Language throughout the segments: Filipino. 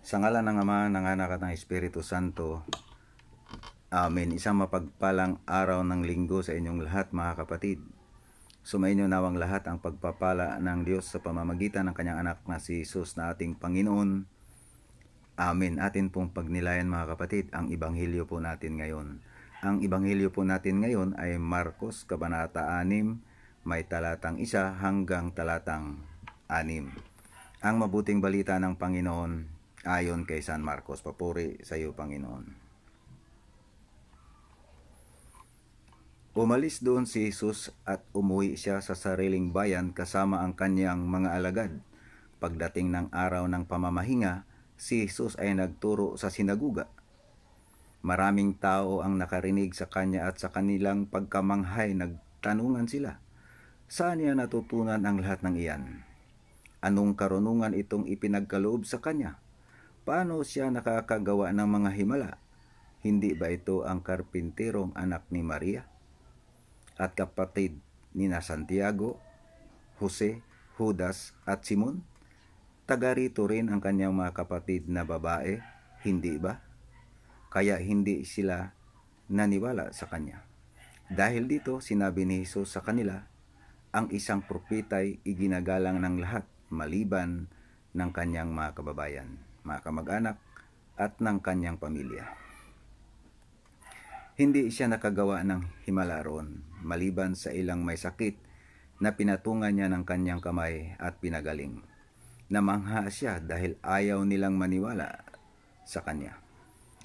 Sa ngalan ng Ama, ng Anak at ng Espiritu Santo. Amen. Isang mapagpalang araw ng linggo sa inyong lahat, mga kapatid. Sumainyo nawang lahat ang pagpapala ng Diyos sa pamamagitan ng kanyang anak na si Jesus na ating Panginoon. Amen. Atin pong pagnilayan, mga kapatid, ang Ebanghelyo po natin ngayon. Ang Ebanghelyo po natin ngayon ay Marcos, Kabanata 6, may talatang 1 hanggang talatang 6. Ang mabuting balita ng Panginoon ayon kay San Marcos. Papuri sa iyo, Panginoon. Umalis doon si Jesus at umuwi siya sa sariling bayan kasama ang kanyang mga alagad. Pagdating ng araw ng pamamahinga, si Jesus ay nagturo sa sinaguga. Maraming tao ang nakarinig sa kanya at sa kanilang pagkamanghay nagtanungan sila, saan niya natutunan ang lahat ng iyan? Anong karunungan itong ipinagkaloob sa kanya? Paano siya nakakagawa ng mga himala? Hindi ba ito ang karpinterong anak ni Maria? At kapatid ni na Santiago, Jose, Judas at Simon? Taga rito rin ang kanyang mga kapatid na babae, hindi ba? Kaya hindi sila naniwala sa kanya. Dahil dito, sinabi ni Jesus sa kanila, ang isang propeta ay iginagalang ng lahat maliban ng kanyang mga kababayan, mga kamag-anak at ng kanyang pamilya. Hindi siya nakagawa ng himala roon, maliban sa ilang may sakit na pinatungan niya ng kanyang kamay at pinagaling. Namangha siya dahil ayaw nilang maniwala sa kanya.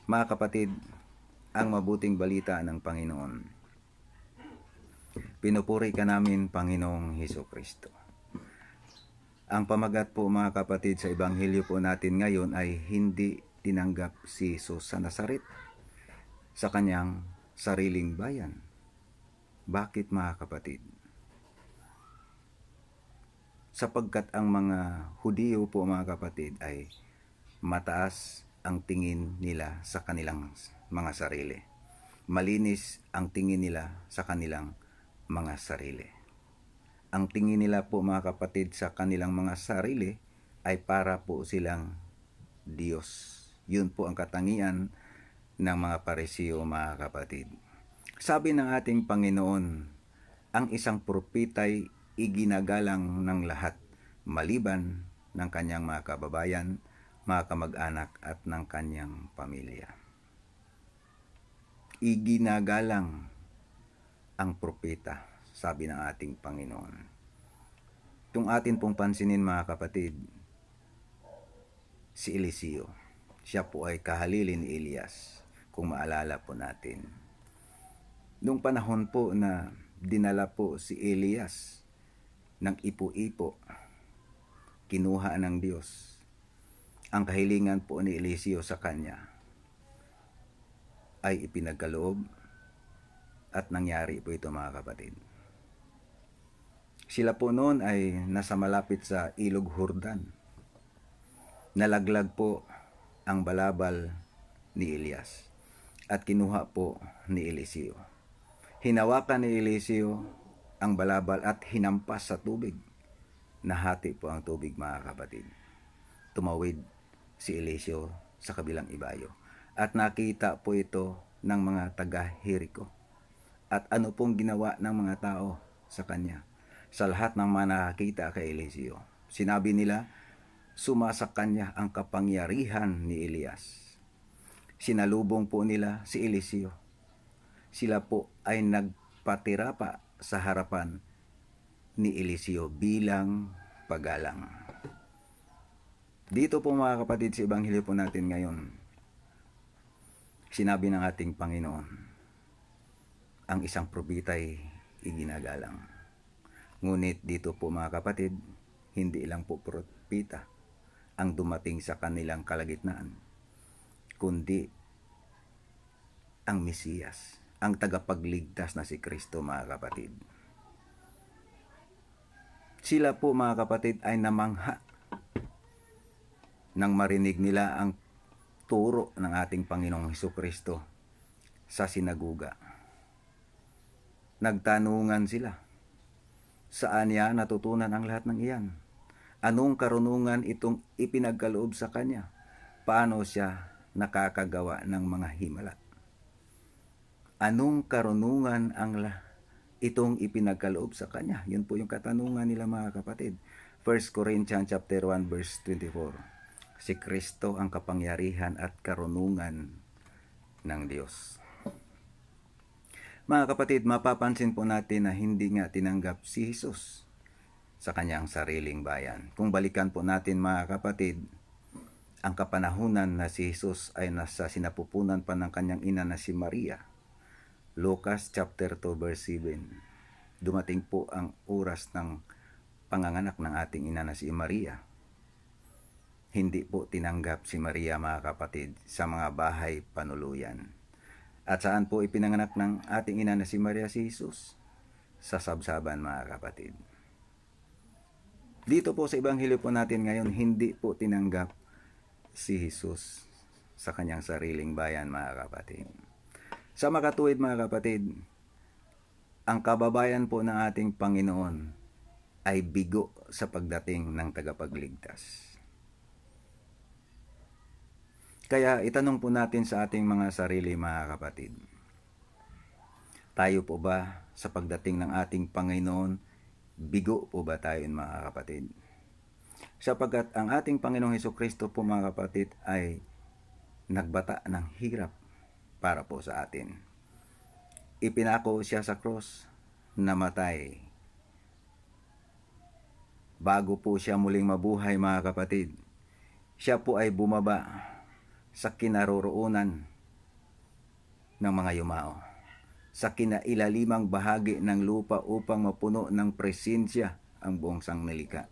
Mga kapatid, ang mabuting balita ng Panginoon. Pinupuri ka namin, Panginoong Hesukristo. Ang pamagat po, mga kapatid, sa Ebanghelyo po natin ngayon ay hindi tinanggap si Jesus sa Nazaret sa kanyang sariling bayan. Bakit, mga kapatid? Sapagkat ang mga Hudiyo po, mga kapatid, ay mataas ang tingin nila sa kanilang mga sarili. Malinis ang tingin nila sa kanilang mga sarili. Ang tingin nila po, mga kapatid, sa kanilang mga sarili ay para po silang Diyos. Yun po ang katangian ng mga Parisiyo, mga kapatid. Sabi ng ating Panginoon, ang isang propeta ay iginagalang ng lahat maliban ng kanyang mga kababayan, mga kamag-anak at ng kanyang pamilya. Iginagalang ang propeta, sabi ng ating Panginoon. Itong atin pong pansinin, mga kapatid, si Eliseo. Siya po ay kahalili ni Elias, kung maalala po natin. Noong panahon po na dinala po si Elias ng ipo-ipo, kinuha ng Diyos ang kahilingan po ni Eliseo sa kanya ay ipinagkaloob at nangyari po ito, mga kapatid. Sila po noon ay nasa malapit sa Ilog Jordan. Nalaglag po ang balabal ni Elias at kinuha po ni Eliseo. Hinawakan ni Eliseo ang balabal at hinampas sa tubig. Nahati po ang tubig, mga kapatid. Tumawid si Eliseo sa kabilang ibayo. At nakita po ito ng mga taga-Jericho. At ano pong ginawa ng mga tao sa kanya? Sa lahat ng mga nakakita kay Eliseo, sinabi nila, sumasa kanya ang kapangyarihan ni Elias. Sinalubong po nila si Eliseo. Sila po ay nagpatira pa sa harapan ni Eliseo bilang paggalang. Dito po, mga kapatid, sa Ebanghelyo po natin ngayon, sinabi ng ating Panginoon, ang isang propeta ay iginagalang. Ngunit dito po, mga kapatid, hindi lang po propeta ang dumating sa kanilang kalagitnaan, kundi ang Mesiyas, ang tagapagligtas na si Kristo, mga kapatid. Sila po, mga kapatid, ay namangha nang marinig nila ang turo ng ating Panginoong Hesukristo sa sinaguga. Nagtanungan sila, saan niya natutunan ang lahat ng iyan? Anong karunungan itong ipinagkaloob sa kanya? paano siya nakakagawa ng mga himala? Anong karunungan itong ipinagkaloob sa kanya? Yun po yung katanungan nila mga kapatid. 1 Corinthians chapter 1 verse 24. Si Kristo ang kapangyarihan at karunungan ng Diyos. Mga kapatid, mapapansin po natin na hindi nga tinanggap si Jesus sa kanyang sariling bayan. Kung balikan po natin mga kapatid, ang kapanahunan na si Jesus ay nasa sinapupunan pa ng kanyang ina na si Maria. Lucas chapter 2 verse 7. Dumating po ang oras ng panganganak ng ating ina na si Maria. Hindi po tinanggap si Maria mga kapatid sa mga bahay panuluyan. At saan po ipinanganak ng ating ina na si Maria si Jesus? Sa sabsaban mga kapatid. Dito po sa ebanghelyo po natin ngayon, hindi po tinanggap si Jesus sa kanyang sariling bayan mga kapatid. Sa makatuwid mga kapatid, ang kababayan po ng ating Panginoon ay bigo sa pagdating ng tagapagligtas. Kaya itanong po natin sa ating mga sarili mga kapatid, tayo po ba sa pagdating ng ating Panginoon, bigo po ba tayo mga kapatid? Sapagkat ang ating Panginoong Hesukristo po mga kapatid ay nagbata ng hirap para po sa atin. Ipinako siya sa cross, namatay. Bago po siya muling mabuhay mga kapatid, siya po ay bumaba sa kinaroroonan ng mga yumao, sa kinailalimang bahagi ng lupa upang mapuno ng presensya ang buong sangnilikha.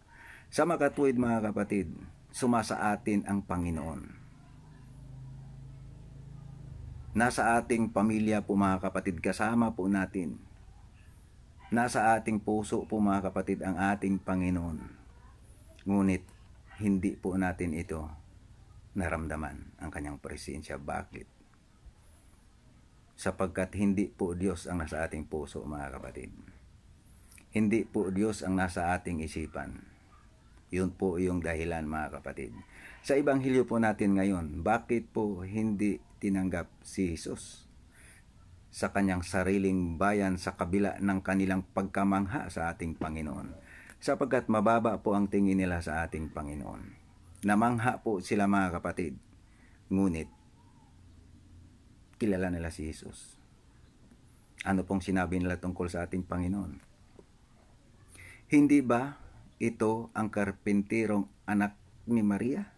Sa makatuwid mga kapatid, sumasa atin ang Panginoon. Nasa ating pamilya po mga kapatid, kasama po natin. Nasa ating puso po mga kapatid ang ating Panginoon. Ngunit hindi po natin ito naramdaman ang kanyang presensya. Bakit? Sapagkat hindi po Diyos ang nasa ating puso mga kapatid. Hindi po Diyos ang nasa ating isipan. Yun po yung dahilan mga kapatid. Sa ebanghelyo po natin ngayon, bakit po hindi tinanggap si Jesus sa kanyang sariling bayan sa kabila ng kanilang pagkamangha sa ating Panginoon? Sapagkat mababa po ang tingin nila sa ating Panginoon. Namangha po sila mga kapatid. Ngunit, kilala nila si Jesus. Ano pong sinabi nila tungkol sa ating Panginoon? Hindi ba ito ang karpinterong anak ni Maria?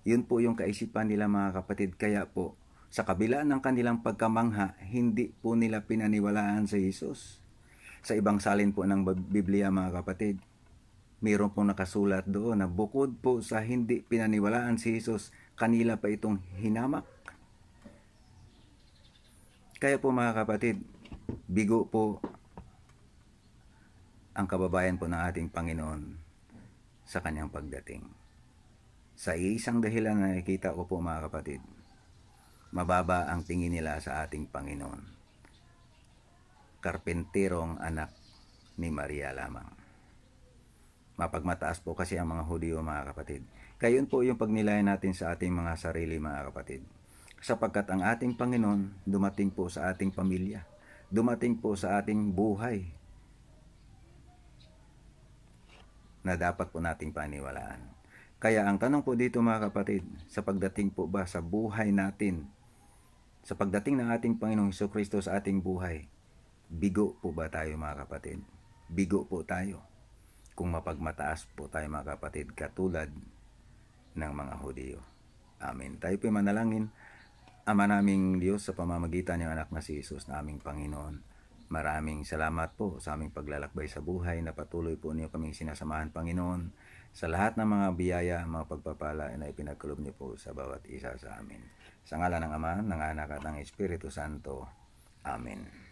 Yun po yung kaisipan nila mga kapatid. Kaya po, sa kabila ng kanilang pagkamangha, hindi po nila pinaniwalaan si Jesus. Sa ibang salin po ng Biblia mga kapatid, mayroon pong nakasulat doon na bukod po sa hindi pinaniwalaan si Jesus, kanila pa itong hinamak. Kaya po mga kapatid, bigo po ang kababayan po ng ating Panginoon sa kanyang pagdating. Sa isang dahilan na nakikita ko po mga kapatid, mababa ang tingin nila sa ating Panginoon. Karpenterong anak ni Maria lamang. Mapagmataas po kasi ang mga Hudyo mga kapatid. Kaya yun po yung pagnilayan natin sa ating mga sarili mga kapatid. Sapagkat ang ating Panginoon dumating po sa ating pamilya. Dumating po sa ating buhay na dapat po nating paniwalaan. Kaya ang tanong po dito mga kapatid, sa pagdating po ba sa buhay natin, sa pagdating ng ating Panginoong Hesukristo sa ating buhay, bigo po ba tayo mga kapatid? Bigo po tayo. Kung mapagmataas po tayo mga kapatid, katulad ng mga Hudyo. Amen. Tayo po manalangin. Ama naming Diyos, sa pamamagitan ng anak na si Jesus na aming Panginoon, maraming salamat po sa aming paglalakbay sa buhay na patuloy po niyo kaming sinasamahan Panginoon sa lahat ng mga biyaya, mga pagpapala na ipinagkaloob niyo po sa bawat isa sa amin. Sa ngalan ng Ama, ng Anak at ng Espiritu Santo. Amen.